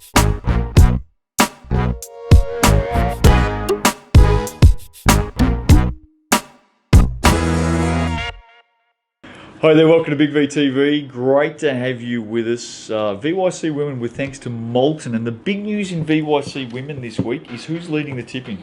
Hi there, welcome to Big V TV. Great to have you with us. VYC Women with thanks to Moulton. And the big news in VYC Women this week is who's leading the tipping.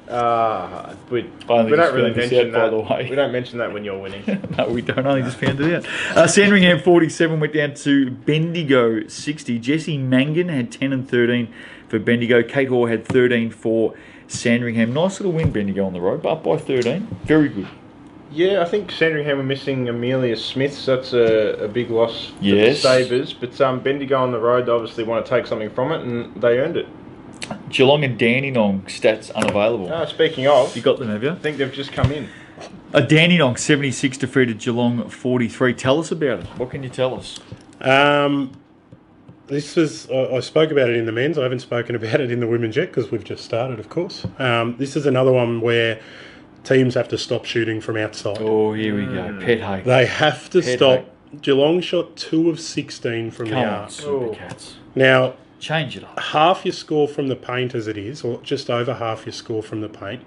We don't really mention that. By the way. We don't mention that when you're winning. No, we don't. Only just found it out. Sandringham 47 went down to Bendigo 60. Jessie Mangan had 10 and 13 for Bendigo. Kate Hoare had 13 for Sandringham. Nice little win, Bendigo on the road, but up by 13. Very good. Yeah, I think Sandringham were missing Amelia Smith, so that's a big loss for the Sabres. But Bendigo on the road, they obviously want to take something from it, and they earned it. Geelong and Dandenong stats unavailable. Speaking of... You got them, have you? I think they've just come in. Dandenong 76 defeated Geelong 43. Tell us about it. What can you tell us? This was... I spoke about it in the men's. I haven't spoken about it in the women's yet because we've just started, of course. This is another one where... teams have to stop shooting from outside. Oh, here we go. Pet hate. They have to stop. Geelong shot 2 of 16 from the arc. Super Cats. Now, change it up. Half your score from the paint as it is, or just over half your score from the paint.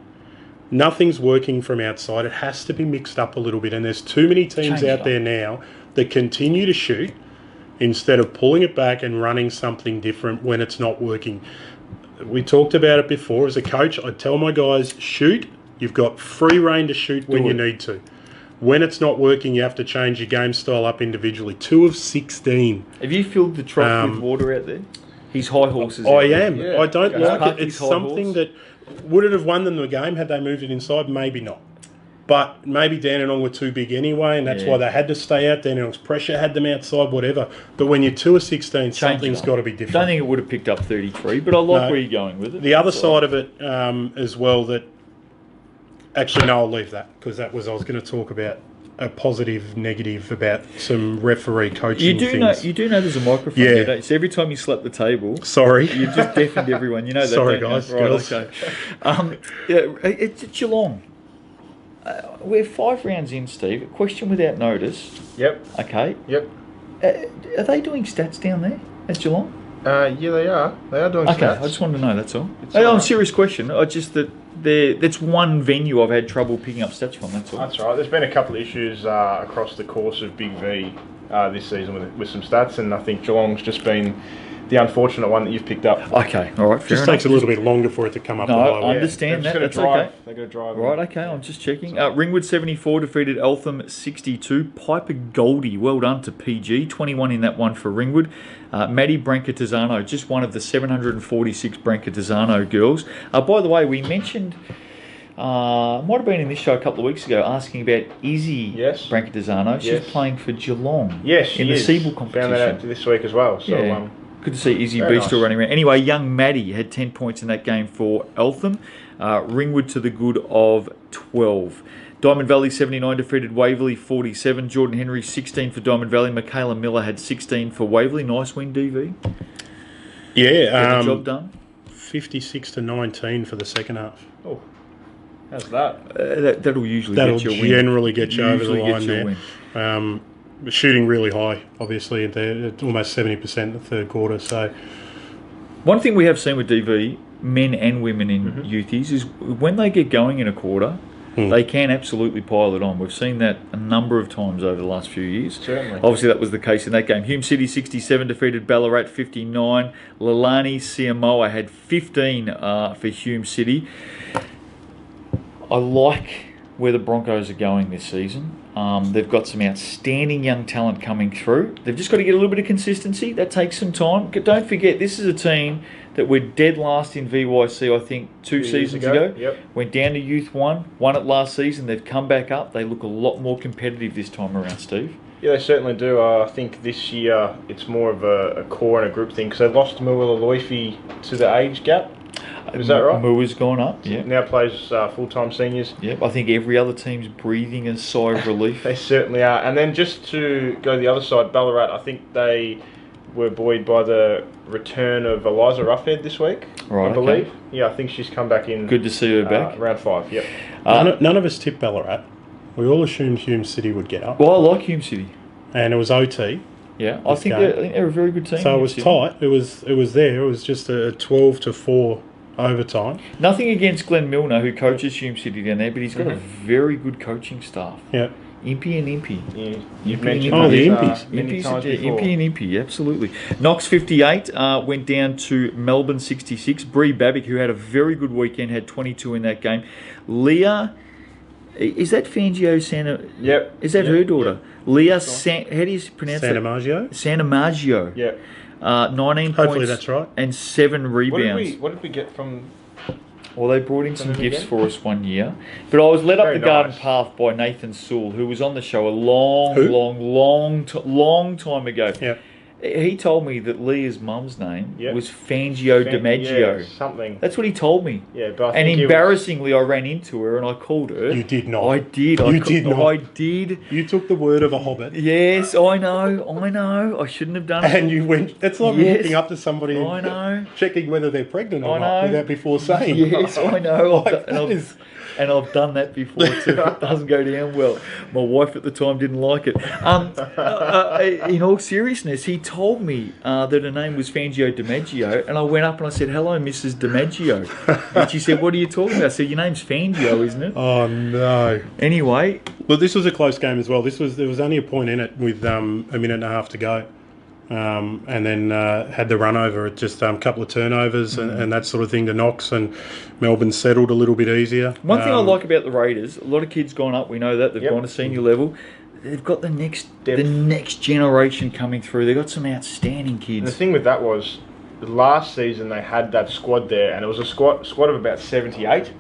Nothing's working from outside. It has to be mixed up a little bit. And there's too many teams out there now that continue to shoot instead of pulling it back and running something different when it's not working. We talked about it before. As a coach, I tell my guys, shoot. You've got free rein to shoot when you need to. When it's not working, you have to change your game style up individually. 2 of 16. Have you filled the trough with water out there? His high horses. I am. Yeah. I don't like it. It's something that... Would it have won them the game had they moved it inside? Maybe not. But maybe Dandenong were too big anyway, and that's why they had to stay out. Dandenong's pressure had them outside, whatever. But when you're 2 of 16, something's got to be different. I don't think it would have picked up 33, but I like where you're going with it. The other side of it as well that... Actually, no, I'll leave that because I was going to talk about a positive, negative about some referee coaching things. You do know there's a microphone there, don't you? So every time you slap the table... Sorry. You've just deafened everyone. You know that, sorry, guys. Right, girls. Okay. It's Geelong. We're 5 rounds in, Steve. A question without notice. Yep. Okay. Yep. Are they doing stats down there at Geelong? Yeah, they are. They are doing stats. Okay, I just wanted to know, that's all. A serious question. That's one venue I've had trouble picking up stats from, that's all. That's right. There's been a couple of issues across the course of Big V this season with some stats, and I think Geelong's just been the unfortunate one that you've picked up. Okay, all right, fair enough. Takes a little bit longer for it to come up. No, I understand that. That's okay. They've got to drive. Right, okay, I'm just checking. Ringwood 74 defeated Eltham 62. Piper Goldie, well done to PG. 21 in that one for Ringwood. Maddie Brancatizano, just one of the 746 Brancatizano girls. By the way, we mentioned... might have been in this show a couple of weeks ago asking about Izzy Brancatizano. She's playing for Geelong. Yes, she in the Siebel competition. Found that out this week as well. So, good to see Izzy Beastal running around. Anyway, young Maddie had 10 points in that game for Eltham. Ringwood to the good of 12. Diamond Valley 79 defeated Waverley 47. Jordan Henry 16 for Diamond Valley. Michaela Miller had 16 for Waverley. Nice win, DV. Yeah. Get the job done. 56 to 19 for the second half. Oh. How's that? That'll usually get you a win. Generally get you over the line there. Shooting really high, obviously, at almost 70% in the third quarter. So, one thing we have seen with DV, men and women in youthies, is when they get going in a quarter, they can absolutely pile it on. We've seen that a number of times over the last few years. Certainly. Obviously, that was the case in that game. Hume City 67 defeated Ballarat 59. Lalani Siamoa had 15 for Hume City. I like where the Broncos are going this season. They've got some outstanding young talent coming through. They've just got to get a little bit of consistency. That takes some time. Don't forget, this is a team that were dead last in VYC, I think, 2 seasons ago. Yep. Went down to Youth 1, won it last season. They've come back up. They look a lot more competitive this time around, Steve. Yeah, they certainly do. I think this year it's more of a core and a group thing because they lost Muila Loifi to the age gap. Is that right? Mua's gone up, yeah. Now plays full-time seniors. Yep, I think every other team's breathing a sigh of relief. They certainly are. And then just to go the other side, Ballarat, I think they were buoyed by the return of Eliza Roughhead this week, I believe. Okay. Yeah, I think she's come back in. Good to see her back. Round 5, yep. None of us tipped Ballarat. We all assumed Hume City would get up. Well, I like Hume City. And it was OT. Yeah, I think they're a very good team. So it was tight. It was there. It was just a 12-4 overtime. Nothing against Glenn Milner, who coaches Hume City down there, but he's got a very good coaching staff. Yeah. Impy and Impy. Yeah, you've mentioned the Impies. many times before. Impy and Impy, absolutely. Knox 58 went down to Melbourne 66. Bree Babick, who had a very good weekend, had 22 in that game. Leah, is that Fangio Santa? Yep. Is that her daughter? Yep. Leah, how do you pronounce Santa that? Maggio? Santa Maggio. Yeah. 19 Hopefully points that's right. and 7 rebounds. What did we get from... Well, they brought in some gifts for us one year. But I was led up the garden path by Nathan Sewell, who was on the show a long time ago. Yeah. He told me that Leah's mum's name was Fangio DiMaggio. Yeah, something. That's what he told me. Yeah, but and embarrassingly, I ran into her and I called her. You did not. I did. You did not. I did. You took the word of a hobbit. Yes, I know. I shouldn't have done it. And you went. That's like walking up to somebody I know. checking whether they're pregnant or not without before saying. Yes, I know. And I've done that before too. It doesn't go down well. My wife at the time didn't like it. In all seriousness, he told me that her name was Fangio DiMaggio, and I went up and I said, "Hello, Mrs. DiMaggio." And she said, "What are you talking about?" I said, "Your name's Fangio, isn't it?" Oh no. Anyway, well, this was a close game as well. There was only a point in it with a minute and a half to go. And then had the run over at just a couple of turnovers and that sort of thing to Knox, and Melbourne settled a little bit easier. One thing I like about the Raiders, a lot of kids gone up, we know that, they've gone to senior level. They've got the next generation coming through. They've got some outstanding kids. And the thing with that was, last season they had that squad there, and it was a squad of about 78.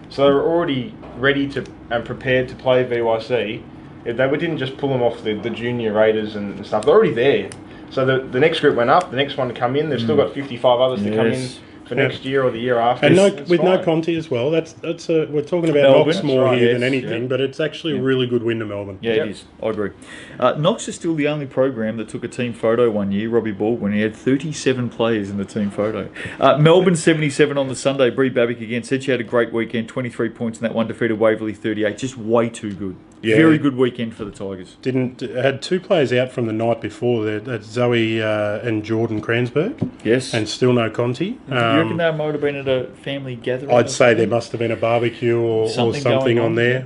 So they were already ready to and prepared to play VYC. They didn't just pull them off the junior Raiders and stuff. They're already there. So the next group went up, the next one to come in. They've still got 55 others to come in for next year or the year after. And no Conti as well. We're talking about Melbourne. Knox more here than anything, but it's actually a really good win to Melbourne. Yeah, it is. I agree. Knox is still the only program that took a team photo one year. Robbie Baldwin, he had 37 players in the team photo. Melbourne 77 on the Sunday. Bree Babick again said she had a great weekend. 23 points in that one. Defeated Waverley 38. Just way too good. Yeah. Very good weekend for the Tigers. Had 2 players out from the night before. That's Zoe and Jordan Kransberg. Yes. And still no Conti. Do you reckon they might have been at a family gathering? I'd say there must have been a barbecue or something on there.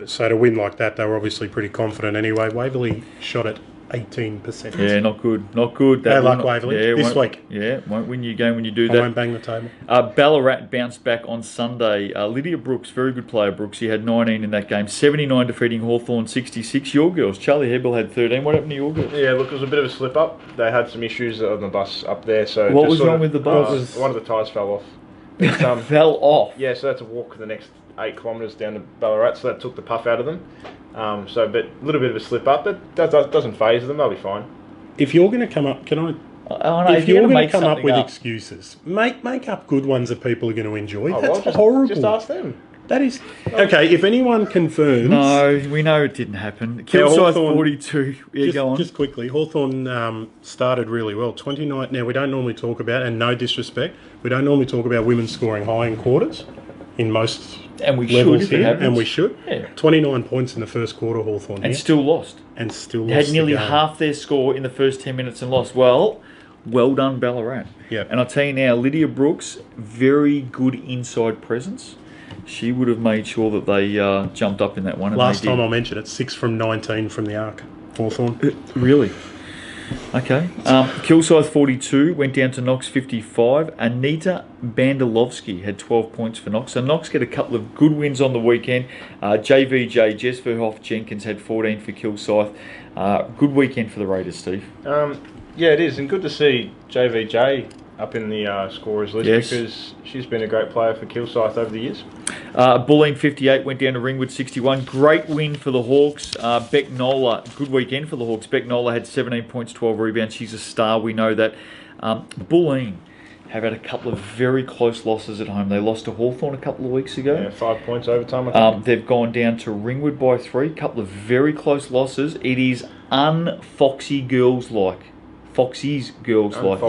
So to win like that, they were obviously pretty confident anyway. Waverley shot at 18%. Yeah, not good. Bad luck, Waverley. This week. Yeah, won't win your game when you do I that. won't bang the table. Ballarat bounced back on Sunday. Lydia Brooks, very good player, Brooks. She had 19 in that game. 79 defeating Hawthorn 66. Your girls, Charlie Hebel had 13. What happened to your girls? Yeah, look, it was a bit of a slip up. They had some issues on the bus up there. So what was wrong with the bus? One of the tyres fell off. Fell off? Yeah, so they had to walk the next 8 kilometres down to Ballarat, so that took the puff out of them. But a little bit of a slip up, but that doesn't faze them. They'll be fine. If you're going to come up, if you're going to come up with excuses, make up good ones that people are going to enjoy. That's horrible. Just ask them. That is okay. If anyone confirms, no, we know it didn't happen. Kilsyth 42. Yeah, go on. Just quickly, Hawthorn started really well. 29. Now we don't normally talk about, and no disrespect, we don't normally talk about women scoring high in quarters in most. And we levels should, if it happens. And we should. Yeah. 29 points in the first quarter, Hawthorn. And still lost. They had nearly half their score in the first 10 minutes and lost. Well done, Ballarat. Yeah. And I'll tell you now, Lydia Brooks, very good inside presence. She would have made sure that they jumped up in that one. Last time I mentioned it, 6 from 19 from the arc, Hawthorn. Really? Okay. Kilsyth 42 went down to Knox 55. Anita Bandalovsky had 12 points for Knox. So Knox get a couple of good wins on the weekend. JVJ, Jess Verhoff Jenkins had 14 for Kilsyth. Good weekend for the Raiders, Steve. Yeah, it is. And good to see JVJ up in the scorers list because she's been a great player for Kilsyth over the years. Bulleen 58 went down to Ringwood 61. Great win for the Hawks. Beck Nola, good weekend for the Hawks. Beck Nola had 17 points, 12 rebounds. She's a star, we know that. Bulleen have had a couple of very close losses at home. They lost to Hawthorn a couple of weeks ago. Yeah, 5 points overtime, I think. They've gone down to Ringwood by 3. A couple of very close losses. It is un-Foxy girls-like. Foxy's girls-like.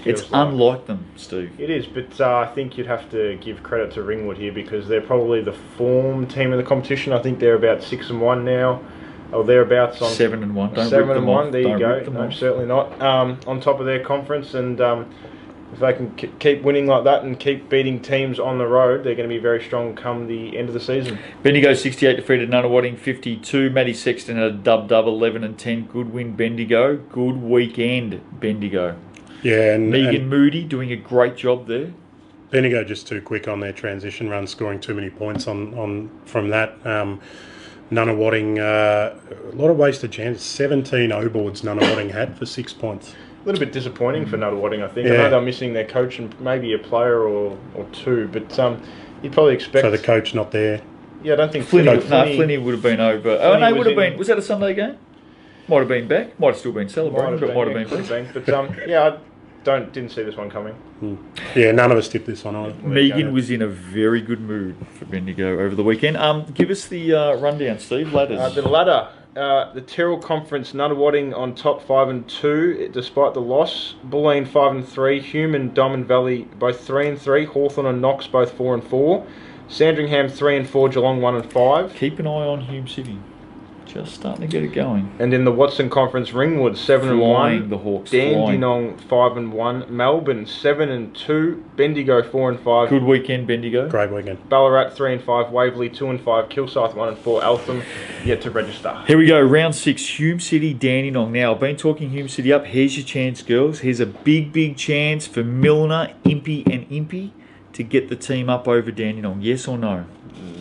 It's unlike them, Steve. It is, but I think you'd have to give credit to Ringwood here because they're probably the form team in the competition. I think they're about 6-1 now. or thereabouts on 7-1. Don't 7-1. There you Don't go. rip them No, off. certainly not. On top of their conference, and if they can keep winning like that and keep beating teams on the road, they're going to be very strong come the end of the season. Bendigo 68 defeated Nunawading 52. Matty Sexton had a dub 11 and 10. Good win, Bendigo. Good weekend, Bendigo. Yeah, and Megan Moody doing a great job there. Bendigo just too quick on their transition run, scoring too many points on from that. Nunawading, a lot of wasted chances. 17 O-boards Nunawading had for 6 points. A little bit disappointing for Nunawading, I think. Yeah. I know they're missing their coach and maybe a player or two, but you'd probably expect. So the coach not there. Yeah, I don't think Flinney would have been over. Oh, no, Flinney would was have been. in- Was that a Sunday game? Might have been back. Might have still been celebrating, but might have been back. But yeah, didn't see this one coming. Yeah, none of us tipped this one either. Megan was in a very good mood for Bendigo over the weekend. Give us the rundown, Steve. Ladders. The ladder, the Tyrrell Conference, Nunawading on top 5 and 2, despite the loss. Bulleen 5 and 3, Hume and Diamond Valley both 3 and 3, Hawthorn and Knox both 4 and 4, Sandringham 3 and 4, Geelong 1 and 5. Keep an eye on Hume City. Just starting to get it going. And in the Watson Conference, Ringwood 7 and 1, The Hawks. Dandenong 5 and 1, Melbourne 7 and 2, Bendigo 4 and 5. Good weekend, Bendigo. Great weekend. Ballarat 3 and 5, Waverley 2 and 5, Kilsyth 1 and 4, Eltham yet to register. Here we go, round 6, Hume City, Dandenong. Now, I've been talking Hume City up. Here's your chance, girls. Here's a big chance for Milner, Impey and Impey to get the team up over Dandenong. Yes or no?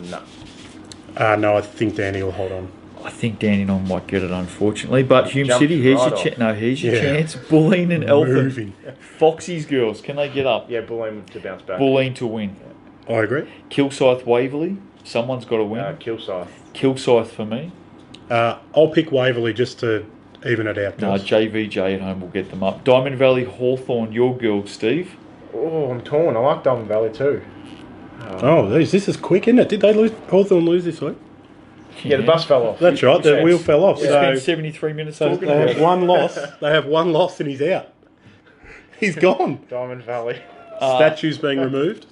No. No, I think Danny will hold on. I think Dandenong might get it, unfortunately. But Hume Jumped City, here's right your off. chance. No, here's your Yeah. chance. Bulleen and Eltham. Moving. Foxy's girls, can they get up? Yeah, Bulleen to bounce back. Bulleen to win. I agree. Kilsyth, Waverley. Someone's got to win. Kilsyth. Kilsyth for me. I'll pick Waverley just to even it out. No, Girls. JVJ at home will get them up. Diamond Valley, Hawthorn, your girl, Steve. Oh, I'm torn. I like Diamond Valley too. Oh, this is quick, isn't it? Did they lose? Hawthorn lose this week? Yeah, the bus fell off. That's right. The wheel fell off. We So, spent 73 minutes so talking they about have it. one loss. They have one loss and he's out. He's gone. Diamond Valley. Statues being removed.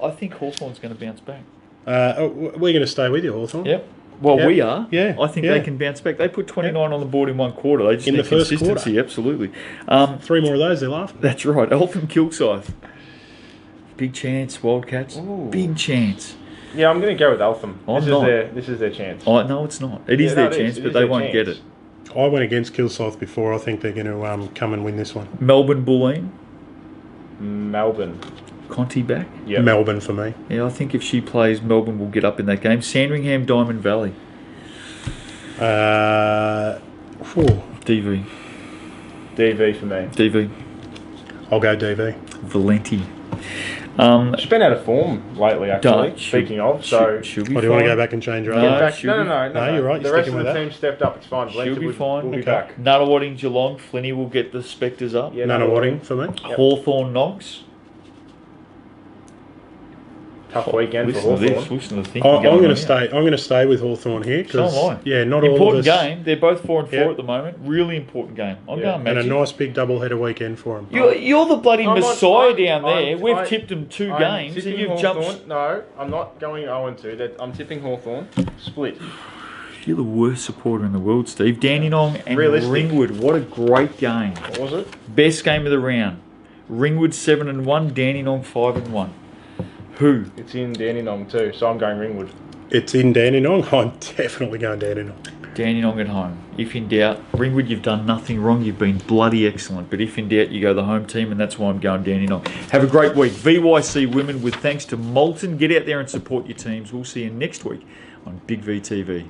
I think Hawthorn's going to bounce back. We're going to stay with you, Hawthorn. Yep. Well, Yep. we are. Yeah. I think Yeah. they can bounce back. They put 29 on the board in one quarter. They just In need the first consistency. quarter. Absolutely. 3 more of those, they're laughing. That's right. Eltham Kilsyth. Big chance, Wildcats. Ooh. Big chance. Yeah, I'm going to go with Eltham. I'm This not. is their chance. Oh, no, it's not. It is Yeah, their no, it chance, is. It but is they their won't get chance. it. I went against Kilsyth before. I think they're going to come and win this one. Melbourne Bulleen. Melbourne. Conti back. Yep. Melbourne for me. Yeah, I think if she plays, Melbourne will get up in that game. Sandringham, Diamond Valley. DV. DV for me. DV. I'll go DV. Valenti. She's been out of form lately, actually. Speaking of, so she'll be Or do you fine. want to go back and change your No. answer? Get back. she'll No, be- No, you're right, The you're rest sticking of the with team stepped up. It's fine. She'll Valencia be fine. Will be Okay. back. Nunawading, Geelong. Flinney will get the Spectres up. Yeah, Nunawading for me. Yep. Hawthorn, Knox. Tough weekend for Listen to this. Hawthorn. Listen to the I'm thinking going going on to stay. I'm going to stay with Hawthorn here So because am I. yeah, not Important all of us. game. They're both 4 and 4 Yeah. at the moment. Really important game. I'm Yeah. going And a Magic. nice big double header weekend for them. You're the bloody I'm not- messiah down there. I'm- We've I- tipped them 2 I'm games and tipping you've Hawthorn. jumped. No, I'm not going 0-2. I'm tipping Hawthorn. Split. You're the worst supporter in the world, Steve. Dandenong and Realistic. Ringwood. What a great game. What was it? Best game of the round. Ringwood 7 and 1. Dandenong 5 and 1. Who? It's in Dandenong too, so I'm going Ringwood. It's in Dandenong. I'm definitely going Dandenong. Dandenong at home. If in doubt, Ringwood, you've done nothing wrong. You've been bloody excellent. But if in doubt, you go the home team, and that's why I'm going Dandenong. Have a great week. VYC Women with thanks to Moulton. Get out there and support your teams. We'll see you next week on Big VTV.